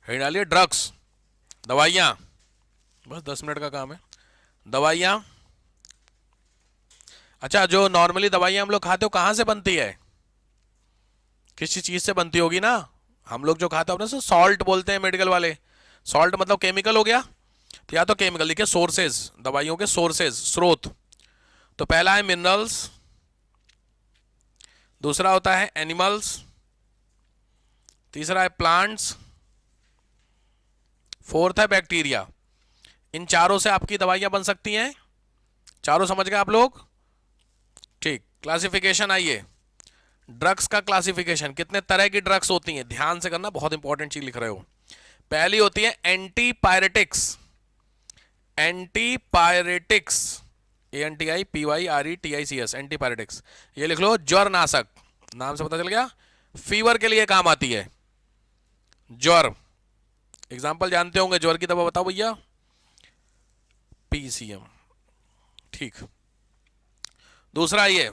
Heading डालिए drugs, दवाइयाँ, बस 10 मिनट का काम है। दवाइयाँ, अच्छा जो नॉर्मली दवाइयाँ हम लोग खाते हो कहाँ से बनती है, किसी चीज़ से बनती होगी ना। हम लोग जो खाते हैं अपने सॉल्ट बोलते हैं मेडिकल वाले, सॉल्ट मतलब केमिकल हो गया। तो या तो केमिकल देखिए, सोर्सेज, दवाइयों के सोर्सेज, स्रोत। तो पहला है मिनरल्स, दूसरा होता है एनिमल्स, तीसरा है प्लांट्स, फोर्थ है बैक्टीरिया। इन चारों से आपकी दवाइयां बन सकती हैं। चारों समझ गए आप लोग? ठीक, क्लासिफिकेशन आइए। ड्रग्स का क्लासिफिकेशन, कितने तरह की ड्रग्स होती हैं, ध्यान से करना, बहुत इंपॉर्टेंट चीज लिख रहे हो। पहली होती है एंटीपायरेटिक्स, एंटीपायरेटिक्स, ANTIPYRETICS, एंटीपायरेटिक्स। ये लिख लो, ज्वर नाशक, नाम से पता चल गया, फीवर के लिए काम आती है। ज्वर, एग्जाम्पल जानते होंगे, ज्वर की दवा बताओ भैया, PCM। ठीक, दूसरा ये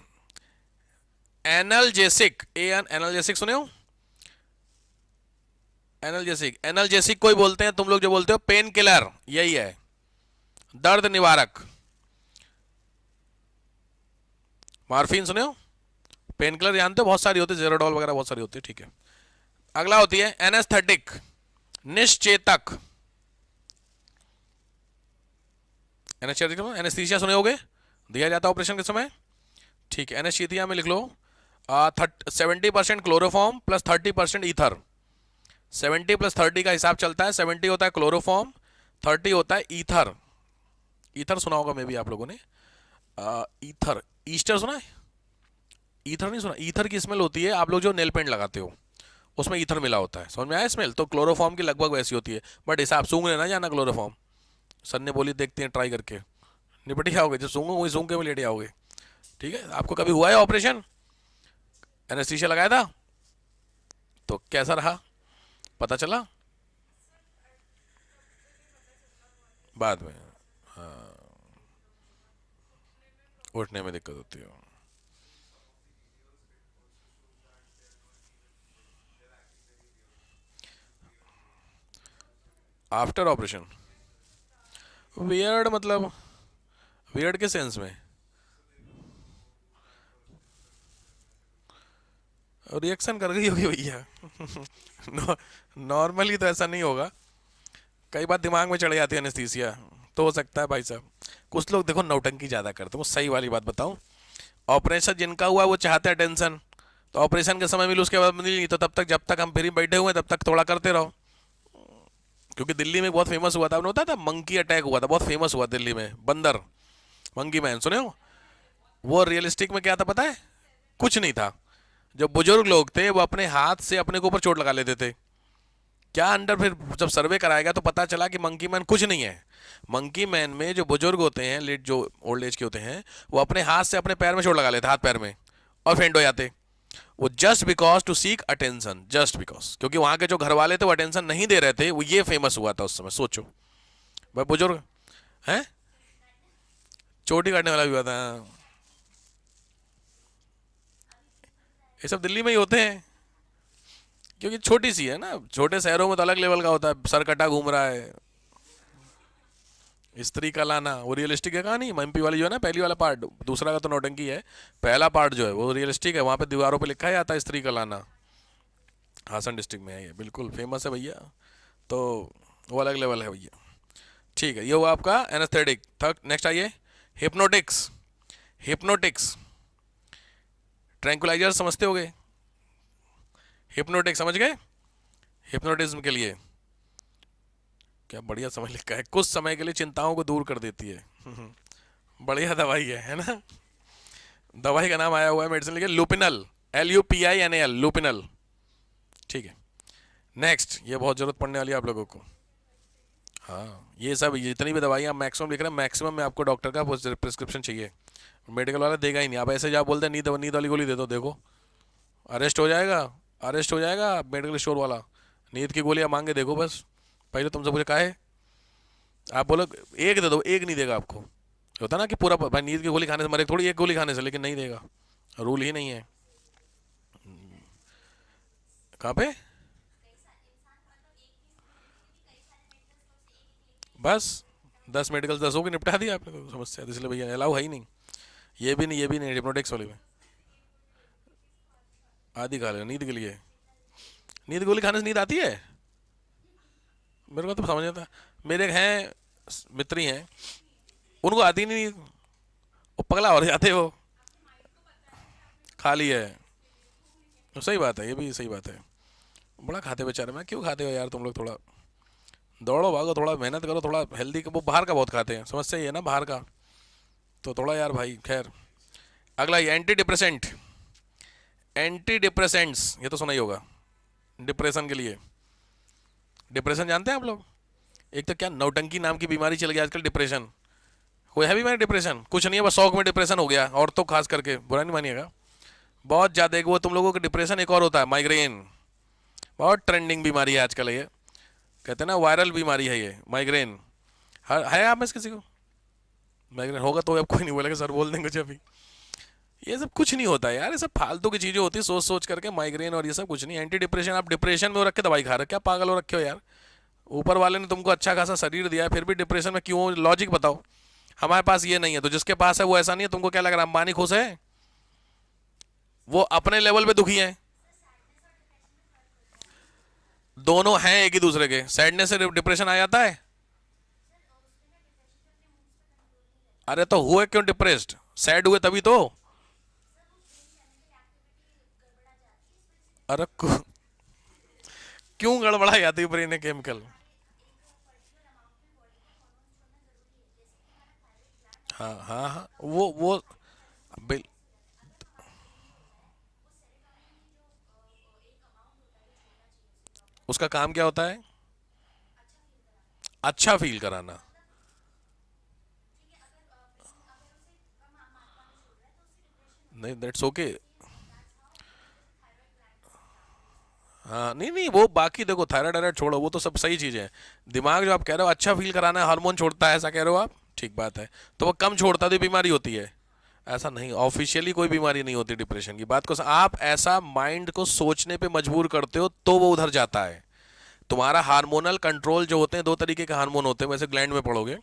एनल्जेसिक, एनल्जेसिक सुने हो, एनल्जेसिक, एनल्जेसिक कोई बोलते हैं, तुम लोग जो बोलते हो पेन किलर, यही है, दर्द निवारक। मार्फिन सुने हो, पेन किलर जानते हो, बहुत सारी होती है, जेरोडोल वगैरह बहुत सारी होती है। ठीक है, अगला होती है एनेस्थेटिक, निश्चेतक। एनेस्थेटिक, एनेस्थीसिया सुने होगे, दिया जाता है ऑपरेशन के समय। ठीक है, एनेस्थीसिया में लिख लो 70% क्लोरोफॉर्म प्लस 30% ईथर। 70 + 30 का हिसाब चलता है, 70 होता है क्लोरोफॉर्म, 30 होता है ईथर। ईथर सुना होगा मे भी आप लोगों ने, ईथर, ईस्टर सुना है, ईथर नहीं सुना। ईथर की स्मेल होती है, आप लोग जो नेल पेंट लगाते हो उसमें ईथर मिला होता है, समझ में आया स्मेल। तो क्लोरोफॉर्म की लगभग वैसी होती है, बट हिसाब सूंघ लेना जाना क्लोरोफॉर्म। सर ने बोली देखते हैं ट्राई करके, निपट ही आओगे, जो सूंघो वही सूंघ के भी लेटे आओगे। ठीक है, आपको कभी हुआ है ऑपरेशन, एनेस्थीसिया लगाया था, तो कैसा रहा, पता चला बाद में? उठने में दिक्कत होती है। आफ्टर ऑपरेशन, वियर्ड मतलब, वियर्ड के सेंस में, रिएक्शन कर गई होगी भैया। नॉर्मली तो ऐसा नहीं होगा, कई बार दिमाग में चढ़ जाती है एनेस्थीसिया, तो हो सकता है भाई साहब। कुछ लोग देखो नौटंकी ज़्यादा करते हैं, वो सही वाली बात बताऊं, ऑपरेशन जिनका हुआ वो चाहते हैं टेंशन, तो ऑपरेशन के समय मिली, उसके बाद मिली, तो तब तक जब तक हम फ्री बैठे हुए हैं तब तक थोड़ा करते रहो। क्योंकि दिल्ली में बहुत फेमस हुआ था, आपने होता था मंकी अटैक हुआ था, बहुत फेमस हुआ दिल्ली में, बंदर, मंकी मैन सुने हो? वो रियलिस्टिक में क्या था पता है, कुछ नहीं था। जो बुजुर्ग लोग थे वो अपने हाथ से अपने के ऊपर चोट लगा लेते थे। क्या अंडर, फिर जब सर्वे कराएगा तो पता चला कि मंकी मैन कुछ नहीं है। मंकी मैन में जो बुजुर्ग होते हैं, लेट जो ओल्ड एज के होते हैं, वो अपने हाथ से अपने पैर में चोट लगा लेते, हाथ पैर में, और फेंट हो जाते। वो just because to seek attention, just because, क्योंकि वहां के जो घर वाले थे वो अटेंशन नहीं दे रहे थे, वो ये फेमस हुआ था उस समय, सोचो भाई, बुजुर्ग हैं, चोटी काटने वाला भी हुआ था। ये सब दिल्ली में ही होते हैं, क्योंकि छोटी सी है ना, छोटे शहरों में तो अलग लेवल का होता है, सर कटा घूम रहा है, स्त्री का लाना, वो रियलिस्टिक है कहानी, एमपी वाली जो है ना, पहली वाला पार्ट, दूसरा का तो नौटंकी है, पहला पार्ट जो है वो रियलिस्टिक है, वहाँ पे दीवारों पे लिखा ही आता है स्त्री का लाना। हासन डिस्ट्रिक्ट में है ये, बिल्कुल फेमस है भैया, तो वो अलग लेवल है भैया। ठीक है, ये हुआ आपका एनेस्थेटिक। थक नेक्स्ट आइए, हिप्नोटिक्स। हिप्नोटिक्स, ट्रैंकुलाइजर समझते होगे, हिप्नोटिक्स समझ गए, हिप्नोटिज्म के लिए क्या बढ़िया समझ लिखा है, कुछ समय के लिए चिंताओं को दूर कर देती है। बढ़िया दवाई है ना। दवाई का नाम आया हुआ है, मेडिसिन लिखे लुपिनल, LUPINAL, लुपिनल। ठीक है, नेक्स्ट, ये बहुत जरूरत पड़ने वाली है आप लोगों को। हाँ, ये सब जितनी भी दवाइयाँ मैक्सिमम लिख रहे हैं, मैक्सिमम में आपको डॉक्टर का प्रिस्क्रिप्शन चाहिए, मेडिकल वाला देगा ही नहीं। आप ऐसे जा बोलते हैं नींद नींद वाली गोली दे दो, देखो अरेस्ट हो जाएगा, अरेस्ट हो जाएगा मेडिकल स्टोर वाला। नींद की गोलियाँ मांगे देखो बस, पहले तुमसे पूछे का है, आप बोलो एक दे दो, एक नहीं देगा आपको। होता ना कि पूरा भाई नींद की गोली खाने से मरे थोड़ी, एक गोली खाने से, लेकिन नहीं देगा, रूल ही नहीं है। कहाँ पे? बस 10 मेडिकल 10 हो के निपटा दिया आपने तो समस्या, तो इसलिए भैया अलाउ है ही नहीं। ये भी नहीं, ये भी नहीं, हिप्नोटिक्स वाले में आधी खा ले नींद के लिए। नींद गोली खाने से नींद आती है? मेरे को तो समझ नहीं आता। मेरे हैं मित्र ही हैं, उनको आती नहीं नींद, वो पगला हो जाते हो। खा ली है, तो सही बात है, ये भी सही बात है। बड़ा खाते बेचारे, मैं क्यों खाते हो यार तुम लोग, थोड़ा दौड़ो भागो, थोड़ा मेहनत करो, थोड़ा हेल्दी। वो बाहर का बहुत खाते हैं, समस्या ये है ना बाहर का, तो थोड़ा यार भाई खैर। अगला ये एंटी डिप्रेसेंट। एंटी डिप्रेसेंट्स ये तो सुना ही होगा, डिप्रेशन के लिए। डिप्रेशन जानते हैं आप लोग? एक तो क्या नौटंकी नाम की बीमारी चल गई आजकल, डिप्रेशन। कोई है बीमारी डिप्रेशन? कुछ नहीं है, बस शौक में डिप्रेशन हो गया, औरतों खास करके, बुरा नहीं मानिएगा। बहुत ज़्यादा एक वो तुम लोगों का डिप्रेशन एक और होता है माइग्रेन। बहुत ट्रेंडिंग बीमारी है आजकल ये, कहते हैं ना वायरल बीमारी है ये माइग्रेन। है आप में से किसी को माइग्रेन? होगा तो अब कोई नहीं बोलेगा, सर बोल देंगे कुछ अभी। ये सब कुछ नहीं होता यार, ये सब फालतू की चीजें होती है सोच सोच करके, माइग्रेन और ये सब कुछ नहीं। एंटी डिप्रेशन, आप डिप्रेशन में हो रख के दवाई खा रहे हो, क्या पागल हो रखे हो यार? ऊपर वाले ने तुमको अच्छा खासा शरीर दिया है, फिर भी डिप्रेशन में क्यों? लॉजिक बताओ। हमारे पास ये नहीं है, तो जिसके पास है वो ऐसा नहीं है। तुमको क्या लग रहा है अंबानी खुश है? वो अपने लेवल पे दुखी है। दोनों हैं एक ही दूसरे के। सैडनेस से डिप्रेशन आ जाता है? अरे तो हुए क्यों डिप्रेस्ड? सैड हुए तभी तो। अरे क्यों गड़बड़ा जाती है ब्रेन केमिकल? हाँ हाँ हाँ, वो बिल उसका काम क्या होता है? अच्छा फील कराना। नहीं, दैट्स ओके। हाँ नहीं नहीं, वो बाकी देखो, थायराइड वायराइड छोड़ो, वो तो सब सही चीज़ें हैं। दिमाग जो आप कह रहे हो अच्छा फील कराना है, हार्मोन छोड़ता है, ऐसा कह रहे हो आप? ठीक बात है। तो वो कम छोड़ता है तो बीमारी होती है? ऐसा नहीं, ऑफिशियली कोई बीमारी नहीं होती डिप्रेशन की। बात को आप ऐसा माइंड को सोचने पे मजबूर करते हो तो वो उधर जाता है। तुम्हारा हार्मोनल कंट्रोल जो होते हैं, दो तरीके के हार्मोन होते हैं, वैसे ग्लैंड में पढ़ोगे।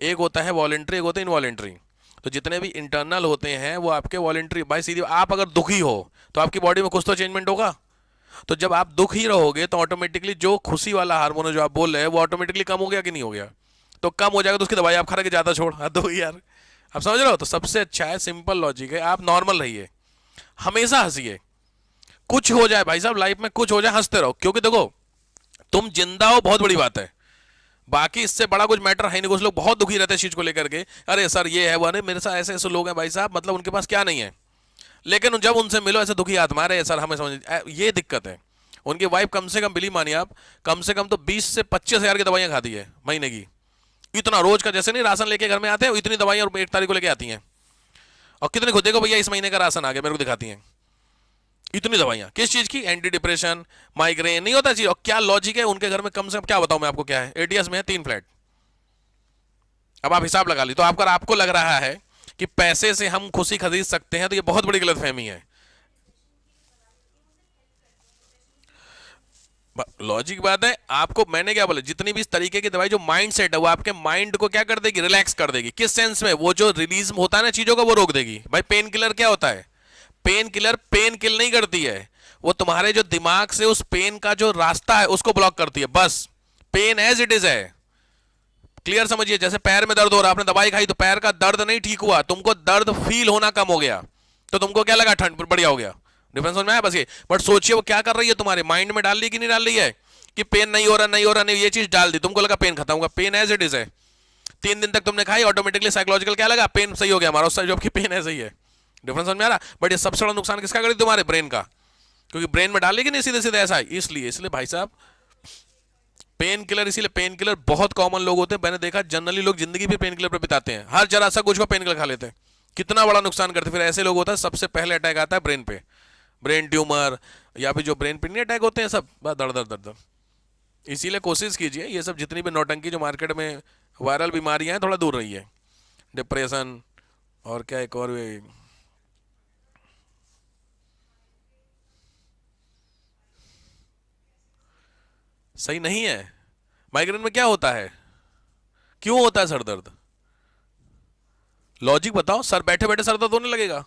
एक होता है वॉलेंट्री, एक होता है इनवॉलेंट्री। तो जितने भी इंटरनल होते हैं वो आपके वॉलेंट्री। भाई सीधी, आप अगर दुखी हो तो आपकी बॉडी में कुछ तो चेंजमेंट होगा। तो जब आप दुख ही रहोगे तो ऑटोमेटिकली जो खुशी वाला हार्मोन है जो आप बोल रहे हैं वो ऑटोमेटिकली कम हो गया कि नहीं हो गया? तो कम हो जाएगा तो उसकी दवाई आप खा के ज़्यादा छोड़, हद हो गई यार। आप समझ रहे हो? तो सबसे अच्छा है, सिंपल लॉजिक है, आप नॉर्मल रहिए, हमेशा हंसिए। कुछ हो जाए भाई साहब लाइफ में, कुछ हो जाए, हंसते रहो। क्योंकि देखो, तुम जिंदा हो बहुत बड़ी बात है, बाकी इससे बड़ा कुछ मैटर है नहीं। कुछ लोग बहुत दुखी रहते हैं इस चीज को लेकर के, अरे सर ये है वो, अरे मेरे साथ ऐसे ऐसे लोग हैं भाई साहब, मतलब उनके पास क्या नहीं है। लेकिन जब उनसे मिलो ऐसे दुखी आत्मा, अरे सर हमें समझ, ये दिक्कत है। उनकी वाइफ कम से कम, बिली मानिए आप, कम से कम तो 20 से 25 हज़ार की दवाइयां खाती है महीने की। इतना रोज का, जैसे नहीं राशन लेके घर में आते हैं इतनी दवाइयां और 1 तारीख को लेके आती हैं। और कितने खुद देखो भैया इस महीने का राशन आ गया, मेरे को दिखाती हैं। इतनी दवाइयां किस चीज की? एंटी डिप्रेशन, माइग्रेन, नहीं होता चीज। और क्या लॉजिक है उनके घर में, कम से कम क्या बताऊं मैं आपको क्या है, एटीएस में है 3 फ्लैट। अब आप हिसाब लगा ली, तो आपका आपको लग रहा है कि पैसे से हम खुशी खरीद सकते हैं, तो ये बहुत बड़ी गलतफहमी है। लॉजिक बात है। आपको मैंने क्या बोला, जितनी भी इस तरीके की दवाई जो माइंड सेट है वो आपके माइंड को क्या कर देगी, रिलैक्स कर देगी। किस सेंस में? वो जो रिलीज होता है ना चीजों का, वो रोक देगी। भाई पेन किलर क्या होता है? पेन किलर पेन किल नहीं करती है, वो तुम्हारे जो दिमाग से उस पेन का जो रास्ता है उसको ब्लॉक करती है, बस। पेन एज इट इज है। क्लियर समझिए, जैसे पैर में दर्द हो रहा, आपने दवाई खाई तो पैर का दर्द नहीं ठीक हुआ, तुमको दर्द फील होना कम हो गया, तो तुमको क्या लगा, ठंड बढ़िया हो गया। डिफरेंस समझ में आया? बस ये। बट सोचिए वो क्या कर रही है, तुम्हारे माइंड में डाल ली कि नहीं डाल रही है, कि पेन नहीं हो रहा, नहीं हो रहा, नहीं, ये चीज डाल दी, तुमको लगा पेन खत्म होगा। पेन एज इट इज है। 3 दिन तक तुमने खाई, ऑटोमेटिकली साइकोलॉजिकल क्या लगा, पेन सही हो गया हमारा, उस जॉब की पेन है सही है। डिफरेंस समझ में आ रहा? बट ये सबसे बड़ा नुकसान किसका करी, तुम्हारे ब्रेन का। क्योंकि ब्रेन में डालेगी नहीं सीधे सीधे ऐसा है, इसलिए इसलिए भाई साहब पेन किलर, इसीलिए पेन किलर बहुत कॉमन लोग होते हैं। मैंने देखा जनरली लोग जिंदगी भी पेन किलर पर बिताते हैं, हर जरा सा कुछ को पेन किलर खा लेते हैं, कितना बड़ा नुकसान करते हैं। फिर ऐसे लोग होता है सबसे पहले अटैक आता है ब्रेन पे, ब्रेन ट्यूमर, या फिर जो ब्रेन पिनी अटैक होते हैं सब बस दर दर दर दर। इसीलिए कोशिश कीजिए ये सब जितनी भी नौटंकी जो मार्केट में वायरल बीमारियां हैं थोड़ा दूर रहिए। डिप्रेशन और क्या, एक और सही नहीं है। माइग्रेन में क्या होता है? क्यों होता है सर दर्द? लॉजिक बताओ, सर बैठे बैठे सर दर्द होने लगेगा?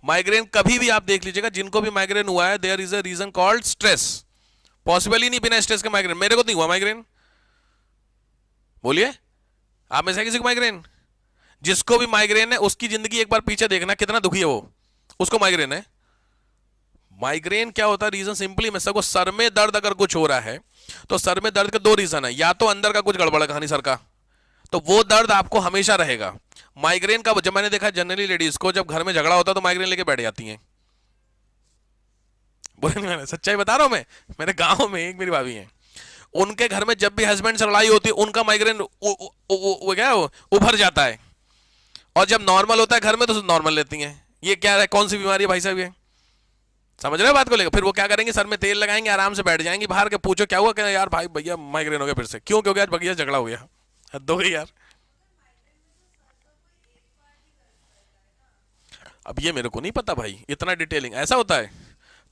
माइग्रेन कभी भी आप देख लीजिएगा, जिनको भी माइग्रेन हुआ है there is a reason called stress. Possible ही नहीं बिना स्ट्रेस के माइग्रेन। मेरे को तो नहीं हुआ माइग्रेन, बोलिए आप में से किसी को माइग्रेन? जिसको भी माइग्रेन है उसकी जिंदगी एक बार पीछे देखना, कितना दुखी है वो, उसको माइग्रेन है। माइग्रेन क्या होता है? रीजन सिंपली, मैं सबको, सर में दर्द अगर कुछ हो रहा है तो सर में दर्द के दो रीजन है, या तो अंदर का कुछ गड़बड़ है कहानी सर का, तो वो दर्द आपको हमेशा रहेगा। माइग्रेन का जब मैंने देखा जनरली लेडीज को जब घर में झगड़ा होता है तो माइग्रेन लेके बैठ जाती हैं। बोले मैंने सच्चाई बता रहा हूं मैं, मेरे गांव में एक मेरी भाभी है, उनके घर में जब भी हस्बैंड से लड़ाई होती है उनका माइग्रेन वो क्या उभर जाता है, और जब नॉर्मल होता है घर में तो नॉर्मल लेती हैं। ये क्या है, कौन सी बीमारी है भाई साहब ये? समझ रहे हो बात को लेकर? फिर वो क्या करेंगे, सर में तेल लगाएंगे, आराम से बैठ जाएंगे बाहर के, पूछो क्या हुआ, क्या यार भाई भैया माइग्रेन हो गया फिर से। क्यों? क्योंकि आज भैया झगड़ा हो गया। हद हो गई यार। अब ये मेरे को नहीं पता भाई, इतना डिटेलिंग ऐसा होता है,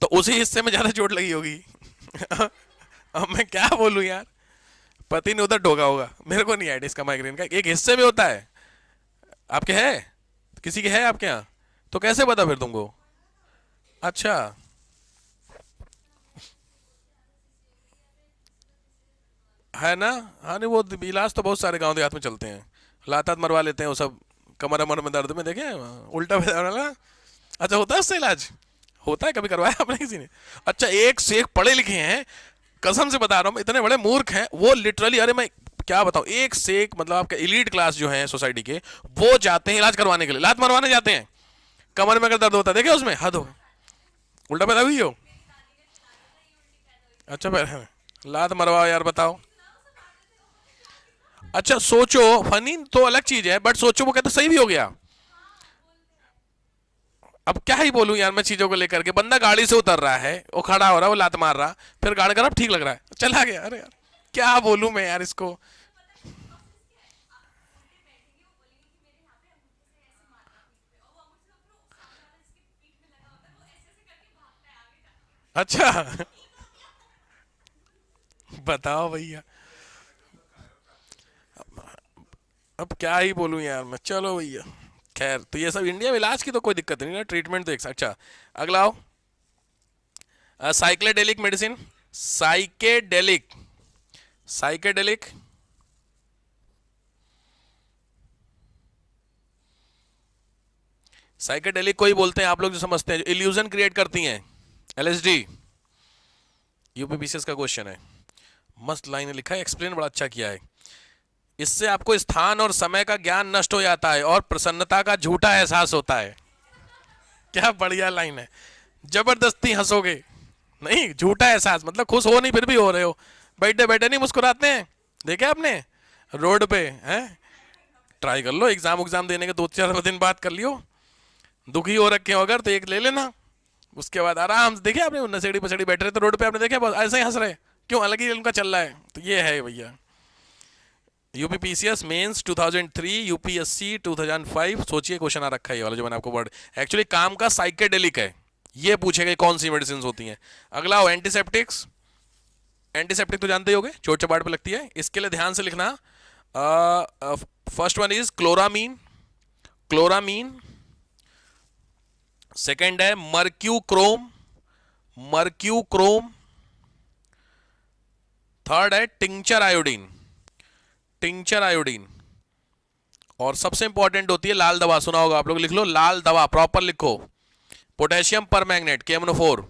तो उसी हिस्से में ज्यादा चोट लगी होगी। अब मैं क्या बोलूं यार, पति ने उधर ठोका होगा, मेरे को नहीं आइडिया इसका। माइग्रेन का एक हिस्से में होता है। आपके है, किसी के है आपके यहाँ? तो कैसे पता फिर तुमको? अच्छा, है ना। हाँ नहीं, वो इलाज तो बहुत सारे गांव देहात में चलते हैं, लातात मरवा लेते हैं वो सब, कमर अमर में दर्द में देखे हैं? उल्टा वाला। अच्छा, होता है उससे इलाज? होता है, कभी करवाया आपने किसी ने? अच्छा, एक से एक पढ़े लिखे हैं, कसम से बता रहा हूँ, इतने बड़े मूर्ख हैं वो लिटरली, अरे मैं क्या बताऊं, एक से एक, मतलब आपके इलीट क्लास जो है सोसाइटी के, वो जाते हैं इलाज करवाने के लिए, लात मरवाने जाते हैं। कमर में अगर दर्द होता है देखे उसमें, हद हो। उल्टा पैदा हुई हो? अच्छा, लात मरवाओ यार, बताओ। अच्छा सोचो, फनी तो अलग चीज है, बट सोचो वो कहते सही भी हो गया। अब क्या ही बोलूं यार मैं चीजों को लेकर के, बंदा गाड़ी से उतर रहा है, वो खड़ा हो रहा है, वो लात मार रहा, फिर गाड़ी कर ठीक लग रहा है, चला गया। अरे यार क्या बोलूं मैं यार इसको। अच्छा। बताओ भैया, अब क्या ही बोलूं यार मैं, चलो भैया। खैर, तो ये सब इंडिया में इलाज की तो कोई दिक्कत नहीं ना, ट्रीटमेंट तो एक। अच्छा, अगला आओ। साइक्लेडेलिक मेडिसिन। साइकेडेलिक, साइकेडेलिक, साइकेडेलिक कोई बोलते हैं, आप लोग जो समझते हैं, जो इल्यूजन क्रिएट करती हैं, एलएसडी। यूपीपीसीएस का क्वेश्चन है, मस्त लाइन लिखा है, एक्सप्लेन बड़ा अच्छा किया है। इससे आपको स्थान और समय का ज्ञान नष्ट हो जाता है और प्रसन्नता का झूठा एहसास होता है। क्या बढ़िया लाइन है, जबरदस्ती हंसोगे नहीं, झूठा एहसास मतलब खुश हो नहीं फिर भी हो रहे हो, बैठे बैठे नहीं मुस्कुराते हैं, देखे आपने रोड पे हैं? ट्राई कर लो, एग्जाम एग्जाम देने के 2-4 दिन बाद कर लियो, दुखी हो रखे हो अगर तो एक ले लेना, उसके बाद आराम से। देखे आपने नशेड़ी पछड़ी बैठ रहे थे रोड पे, आपने देखे बस ऐसे ही हंस रहे, क्यों? अलग ही उनका चल रहा है। तो ये है भैया, यूपीपीसीएस मेंस 2003, यूपीएससी 2005। सोचिए क्वेश्चन आ रखा है ये वाला जो मैंने आपको वर्ड, एक्चुअली काम का साइकेडेलिक है, ये पूछेगा कौन सी मेडिसिन होती हैं। अगला हो एंटीसेप्टिक्स। एंटीसेप्टिक तो जानते ही होगे, चोट चपाट पे लगती है, इसके लिए ध्यान से लिखना। First one is chloramine, chloramine. Second है मर्क्यूक्रोम, मर्क्यूक्रोम। थर्ड है टिंचर आयोडीन, टिंचर आयोडीन। और सबसे इंपॉर्टेंट होती है लाल दवा, सुना होगा आप लोग, लिख लो लाल दवा, प्रॉपर लिखो, पोटेशियम परमैंगनेट, KMNO4।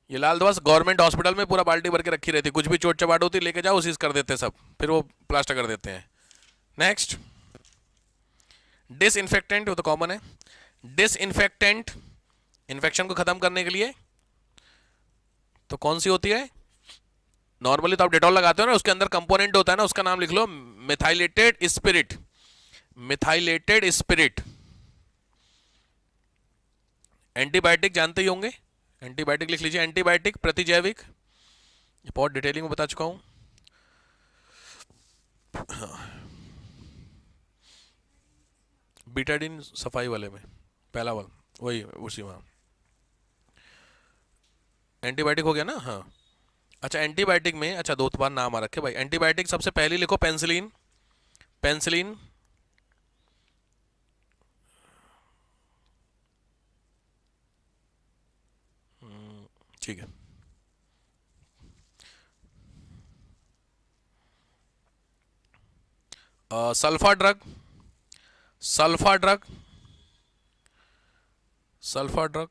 ये लाल दवा गवर्नमेंट हॉस्पिटल में पूरा बाल्टी भर के रखी रहती, कुछ भी चोट चपाट होती लेके जाओ, उसी से कर देते सब, फिर वो प्लास्टर कर देते हैं। नेक्स्ट, डिसइंफेक्टेंट, वो तो कॉमन है। डिसइंफेक्टेंट, इन्फेक्शन को खत्म करने के लिए, तो कौन सी होती है? नॉर्मली तो आप डेटॉल लगाते हो ना, उसके अंदर कंपोनेंट होता है ना, उसका नाम लिख लो methylated spirit, methylated spirit. Antibiotic जानते ही होंगे, एंटीबायोटिक लिख लीजिए, एंटीबायोटिक प्रतिजैविक, ये बहुत डिटेलिंग में बता चुका हूं। बीटाडिन सफाई वाले में, पहला वाला वही, उसी में। एंटीबायोटिक हो गया ना, हाँ। अच्छा एंटीबायोटिक में, अच्छा दो बार नाम आ रखे भाई। एंटीबायोटिक सबसे पहले लिखो पेंसिलिन, पेंसिलिन। ठीक है। Sulfa drug, sulfa drug, sulfa drug.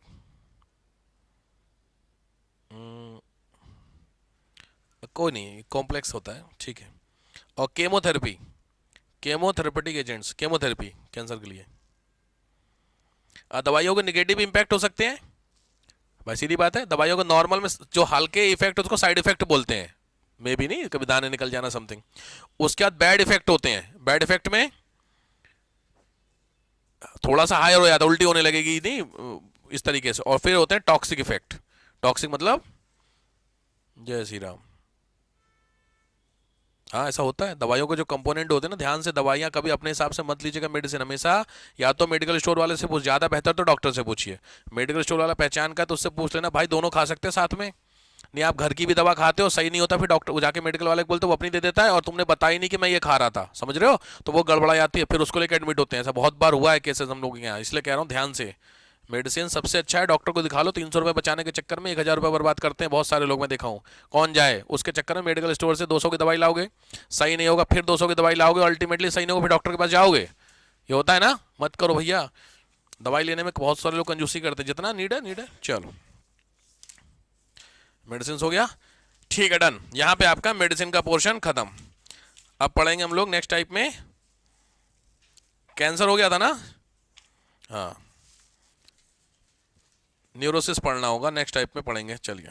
कोई नहीं, कॉम्प्लेक्स होता है, ठीक है। और chemotherapy, chemotherapeutic agents, chemotherapy cancer के लिए। दवाइयों के निगेटिव इंपैक्ट हो सकते हैं भाई, सीधी बात है। दवाइयों का नॉर्मल में जो हल्के इफेक्ट उसको साइड इफेक्ट बोलते हैं, मे भी नहीं, कभी दाने निकल जाना समथिंग। उसके बाद बैड इफेक्ट होते हैं, बैड इफेक्ट में थोड़ा सा हायर हो जाता है, उल्टी होने लगेगी नहीं, इस तरीके से। और फिर होते हैं टॉक्सिक इफेक्ट, टॉक्सिक मतलब जय श्री राम। हाँ ऐसा होता है, दवाइयों के जो कंपोनेंट होते हैं ना, ध्यान से दवाइयाँ कभी अपने हिसाब से मत लीजिएगा। मेडिसिन हमेशा या तो मेडिकल स्टोर वाले से पूछ, ज़्यादा बेहतर तो डॉक्टर से पूछिए। मेडिकल स्टोर वाला पहचान का तो उससे पूछ लेना, भाई दोनों खा सकते हैं साथ में। नहीं आप घर की भी दवा खाते हो, सही नहीं होता, फिर डॉक्टर जाके मेडिकल वाले को बोलते वो अपनी दे देता है और तुमने बताया नहीं कि मैं ये खा रहा था, समझ रहे हो, तो वो गड़बड़ा जाती है, फिर उसको लेकर एडमिट होते हैं। ऐसा बहुत बार हुआ है केसेस हम लोग के यहाँ, इसलिए कह रहा हूँ ध्यान से। मेडिसिन सबसे अच्छा है, डॉक्टर को दिखा लो। 300 रुपये बचाने के चक्कर में 1000 रुपये बर्बाद करते हैं बहुत सारे लोग, मैं देखा हूँ। कौन जाए उसके चक्कर में, मेडिकल स्टोर से 200 की दवाई लाओगे, सही नहीं होगा, फिर 200 की दवाई लाओगे, अल्टीमेटली सही नहीं होगा, फिर डॉक्टर के पास जाओगे। ये होता है ना, मत करो भैया। दवाई लेने में बहुत सारे लोग कंजूसी करते हैं, जितना नीड है नीड है। चलो मेडिसिन हो गया, ठीक है, डन। यहाँ पे आपका मेडिसिन का पोर्शन खत्म। अब पढ़ेंगे हम लोग नेक्स्ट टाइप में, कैंसर हो गया था ना, हाँ न्यूरोसिस पढ़ना होगा, नेक्स्ट टाइप में पढ़ेंगे, चलिए।